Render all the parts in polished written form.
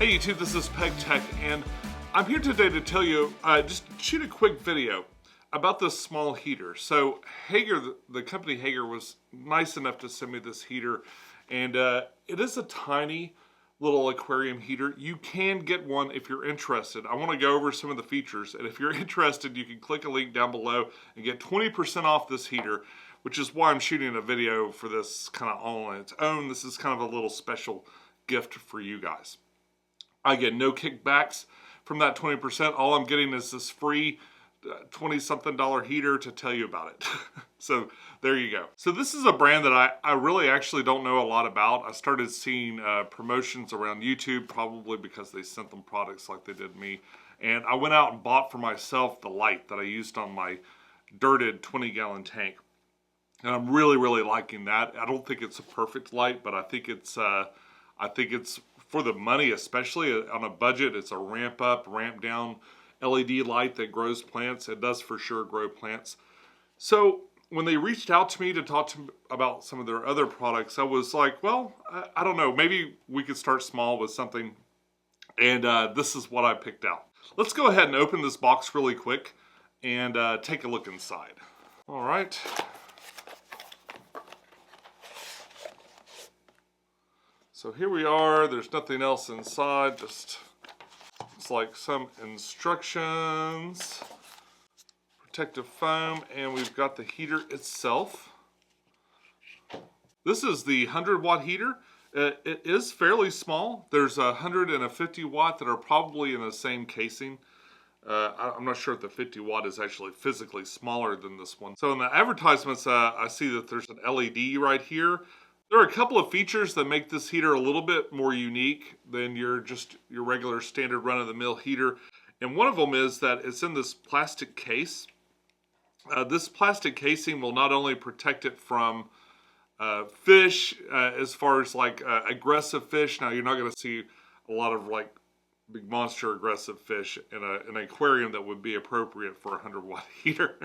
Hey YouTube, this is Pecktec, and I'm here today to tell you, just shoot a quick video about this small heater. So Hygger, the company Hygger, was nice enough to send me this heater, and it is a tiny little aquarium heater. You can get one if you're interested. I want to go over some of the features, and if you're interested, you can click a link down below and get 20% off this heater, which is why I'm shooting a video for this kind of all on its own. This is kind of a little special gift for you guys. I get no kickbacks from that 20%. All I'm getting is this free $20-something heater to tell you about it. So there you go. So this is a brand that I really actually don't know a lot about. I started seeing promotions around YouTube, probably because they sent them products like they did me. And I went out and bought for myself the light that I used on my dirted 20-gallon tank. And I'm really liking that. I don't think it's a perfect light, but I think it's for the money, especially on a budget. It's a ramp up, ramp down LED light that grows plants. It does for sure grow plants. So when they reached out to me to talk to me about some of their other products, I was like, well, I don't know, maybe we could start small with something. And this is what I picked out. Let's go ahead and open this box really quick and take a look inside. All right. So here we are. There's nothing else inside, just it's like some instructions, protective foam, and we've got the heater itself. This is the 100-watt heater. It is fairly small. There's 100 and a 50-watt that are probably in the same casing. I'm not sure if the 50-watt is actually physically smaller than this one. So in the advertisements, I see that there's an LED right here. There are a couple of features that make this heater a little bit more unique than your regular standard run-of-the-mill heater. And one of them is that it's in this plastic case. This plastic casing will not only protect it from fish, as far as like aggressive fish. Now you're not going to see a lot of like big monster aggressive fish in an aquarium that would be appropriate for a 100-watt heater.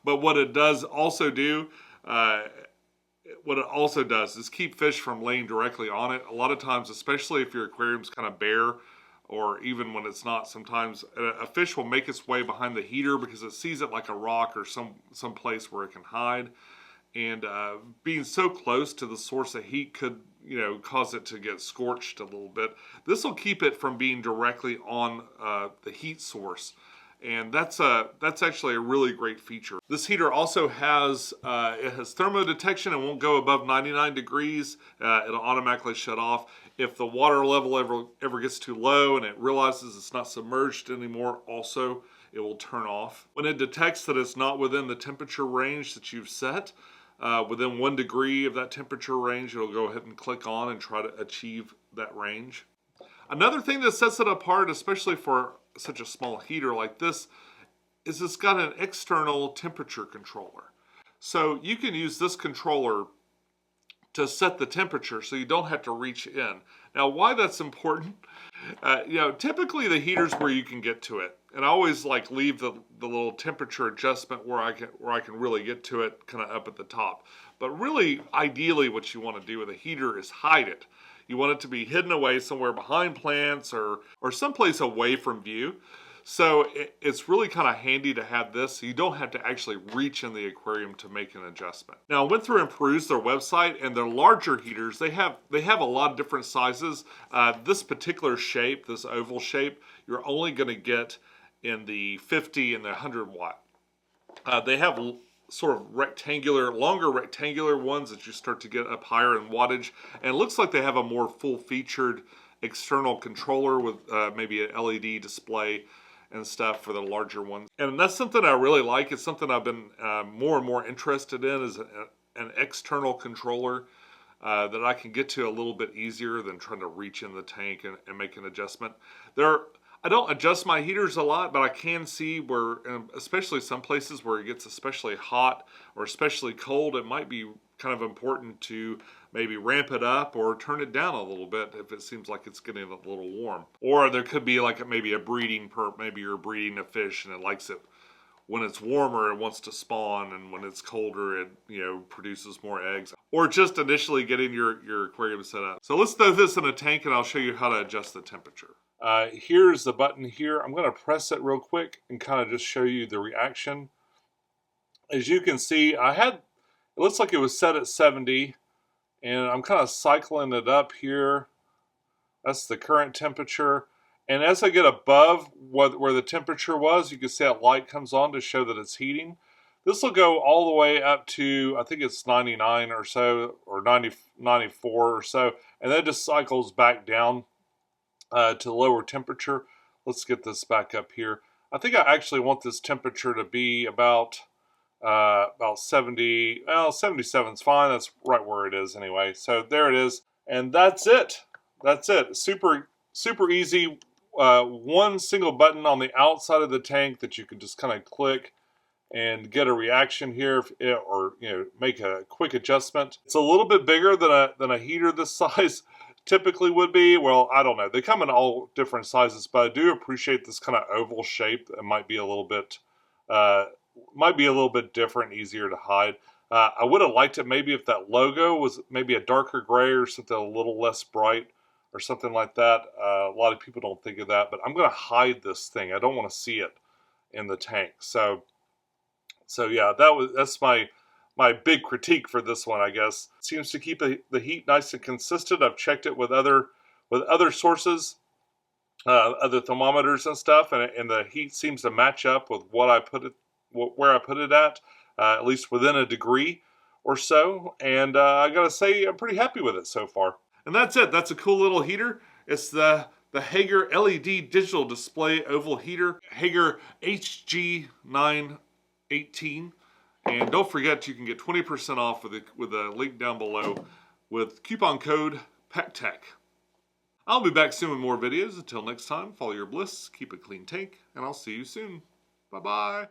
But what it does also do, is keep fish from laying directly on it. A lot of times, especially if your aquarium's kind of bare, or even when it's not, sometimes a fish will make its way behind the heater because it sees it like a rock or some place where it can hide. And being so close to the source of heat could, cause it to get scorched a little bit. This will keep it from being directly on the heat source. And that's actually a really great feature. This heater also has thermodetection and won't go above 99 degrees. It'll automatically shut off. If the water level ever gets too low and it realizes it's not submerged anymore, also it will turn off. When it detects that it's not within the temperature range that you've set, within 1 degree of that temperature range, it'll go ahead and click on and try to achieve that range. Another thing that sets it apart, especially for such a small heater like this, is it's got an external temperature controller. So you can use this controller to set the temperature so you don't have to reach in. Now why that's important, typically the heater's where you can get to it. And I always like leave the little temperature adjustment where I can really get to it, kind of up at the top. But really, ideally what you want to do with a heater is hide it. You want it to be hidden away somewhere behind plants or someplace away from view. So it's really kind of handy to have this so you don't have to actually reach in the aquarium to make an adjustment. Now I went through and perused their website, and their larger heaters, they have a lot of different sizes. This particular shape, this oval shape, you're only going to get in the 50 and the 100-watt. They have sort of longer rectangular ones that you start to get up higher in wattage. And it looks like they have a more full-featured external controller with maybe an LED display and stuff for the larger ones. And that's something I really like. It's something I've been more and more interested in, is an external controller that I can get to a little bit easier than trying to reach in the tank and make an adjustment. I don't adjust my heaters a lot, but I can see where, especially some places where it gets especially hot or especially cold, it might be kind of important to maybe ramp it up or turn it down a little bit if it seems like it's getting a little warm. Or there could be like maybe a breeding perp, maybe you're breeding a fish and it likes it when it's warmer, it wants to spawn, and when it's colder, it produces more eggs. Or just initially getting your aquarium set up. So let's throw this in a tank, and I'll show you how to adjust the temperature. Here's the button here. I'm going to press it real quick and kind of just show you the reaction. As you can see, it looks like it was set at 70, and I'm kind of cycling it up here. That's the current temperature. And as I get above where the temperature was, you can see that light comes on to show that it's heating. This will go all the way up to, I think it's 99 or so, or 94 or so, and then it just cycles back down to lower temperature. Let's get this back up here. I think I actually want this temperature to be about 70. Well, 77 is fine. That's right where it is anyway. So there it is, and that's it. That's it. Super easy. One single button on the outside of the tank that you can just kind of click and get a reaction here, or make a quick adjustment. It's a little bit bigger than a heater this size typically would be. Well, I don't know. They come in all different sizes, but I do appreciate this kind of oval shape. It might be a little bit different, easier to hide. I would have liked it maybe if that logo was maybe a darker gray or something a little less bright, or something like that. A lot of people don't think of that, but I'm going to hide this thing. I don't want to see it in the tank. So yeah, that's my big critique for this one, I guess. It seems to keep the heat nice and consistent. I've checked it with other sources, other thermometers and stuff, and the heat seems to match up with where I put it at least within a degree or so. And I gotta say, I'm pretty happy with it so far. And that's it. That's a cool little heater. It's the Hygger LED digital display oval heater, Hygger HG918. And don't forget, you can get 20% off with a link down below with coupon code Pecktec. I'll be back soon with more videos. Until next time, follow your bliss, keep a clean tank, and I'll see you soon. Bye-bye.